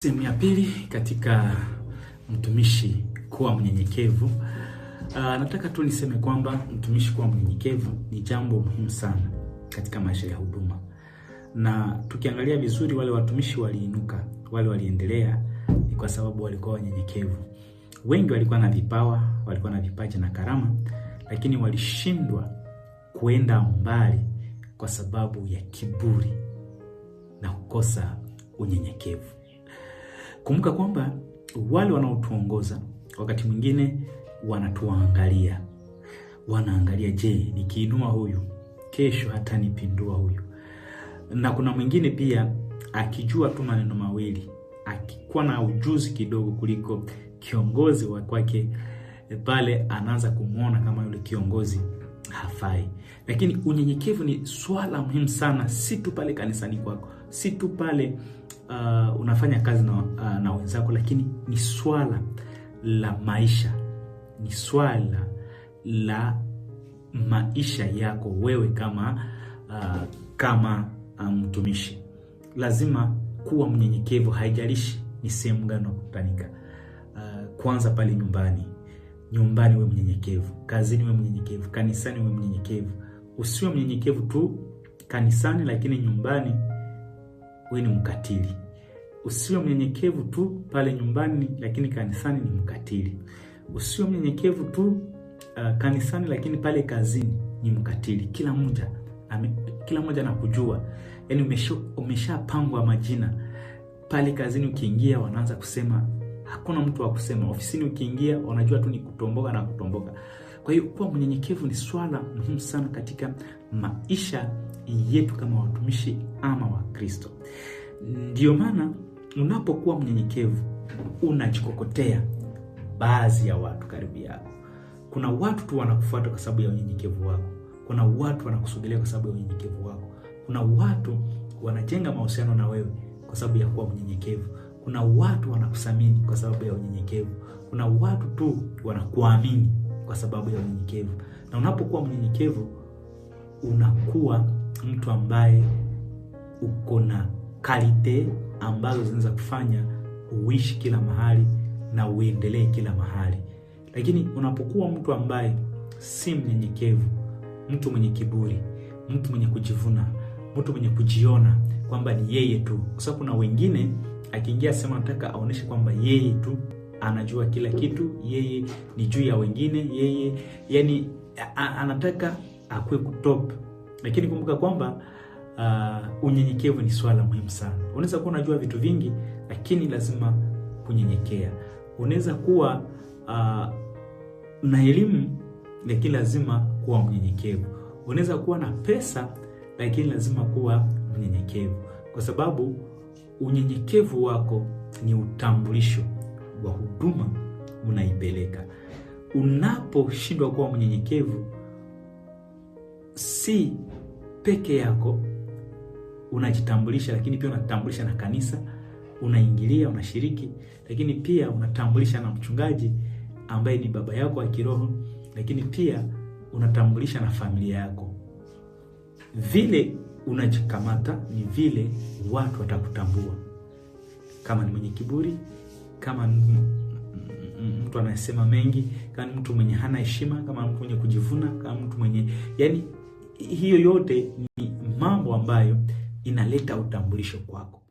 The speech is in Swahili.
Sehemu ya pili katika mtumishi kuwa mnyenyekevu. Nataka tu niseme kwamba mtumishi kuwa mnyenyekevu ni jambo muhimu sana katika maisha ya huduma. Na tukiangalia vizuri, wale watumishi waliinuka, wale waliendelea ni kwa sababu walikuwa wanyenyekevu. Wengi walikuwa na vipawa, walikuwa na vipaji na karama, lakini walishindwa kuenda mbali kwa sababu ya kiburi na kukosa unyenyekevu. Kumbuka kwamba wale wanaotuongoza wakati mwingine wanatuangalia. Wanaangalia, je, nikiinua huyu kesho hata nipindua huyu. Na kuna mwingine pia akijua tu maneno mawili, akikuwa na ujuzi kidogo kuliko kiongozi wa kwake, pale anaanza kumuona kama yule kiongozi hafai. Lakini unyenyekevu ni swala muhimu sana, si tu pale kanisani kwako, si tu pale unafanya kazi na wenzako, lakini ni swala la maisha, ni swala la maisha yako wewe kama mtumishi. Lazima kuwa mnyenyekevu, haijalishi ni sehemu gani unakutanika. Kwanza pale nyumbani wewe mnyenyekevu, kazini wewe mnyenyekevu, kanisani wewe mnyenyekevu. Usiwe mnyenyekevu tu kanisani lakini nyumbani wewe ni mkatili. Usiwe mnyenyekevu tu pale nyumbani lakini kanisani ni mkatili. Usiwe mnyenyekevu tu kanisani lakini pale kazini ni mkatili. Kila mmoja anakujua. Yaani umeshapangwa majina. Pale kazini ukiingia wanaanza kusema, hakuna mtu wa kusema. Ofisini ukiingia wanajua tu ni kutomboka na kutomboka. Kwa hiyo kuwa mnyenyekevu ni swala muhimu sana katika maisha yetu kama watumishi ama wa Kristo. Ndio maana unapokuwa mnyenyekevu unajikokotea baadhi ya watu karibu yako. Kuna watu tu wanakufuata kwa sababu ya unyenyekevu wako. Kuna watu wanakusogelea kwa sababu ya unyenyekevu wako. Kuna watu wanajenga mahusiano na wewe kwa sababu ya kuwa mnyenyekevu. Kuna watu wanakusamini kwa sababu ya unyenyekevu. Kuna watu tu wanakuamini kwa sababu ya unyenyekevu. Na unapokuwa mnyenyekevu unakuwa mtu ambaye uko na kalite ambazo zinaweza kufanya uishi kila mahali na uendelee kila mahali. Lakini unapokuwa mtu ambaye si mnyenyekevu, mtu mwenye kiburi, mtu mwenye kujivuna, mtu mwenye kujiona kwamba ni yeye tu. Kwa sababu kuna wengine akiingia sema nataka aoneshe kwamba yeye tu anajua kila kitu, yeye ni juu ya wengine, yeye yani anataka akue kutop. Lakini kumbuka kwamba unyenyekevu ni swala muhimu sana. Unaweza kuwa unajua vitu vingi lakini lazima kunyenyekea. Unaweza kuwa na elimu lakini lazima kuwa mnyenyekevu. Unaweza kuwa na pesa lakini lazima kuwa mnyenyekevu, kwa sababu unyenyekevu wako ni utambulisho wa huduma unaipeleka. Unaposhindwa kuwa mnyenyekevu, si peke yako unajitambulisha, lakini pia unatambulisha na kanisa, unaingilia, unashiriki, lakini pia unatambulisha na mchungaji ambaye ni baba yako wa kiroho, lakini pia unatambulisha na familia yako. Vile unajikamata ni vile watu watakutambua. Kama ni mwenye kiburi, kama mtu anasema mengi, kama mtu mwenye hana heshima, kama mtu mwenye kujivuna, kama mtu mwenye hiyo yote ni mambo ambayo inaleta utambulisho kwako.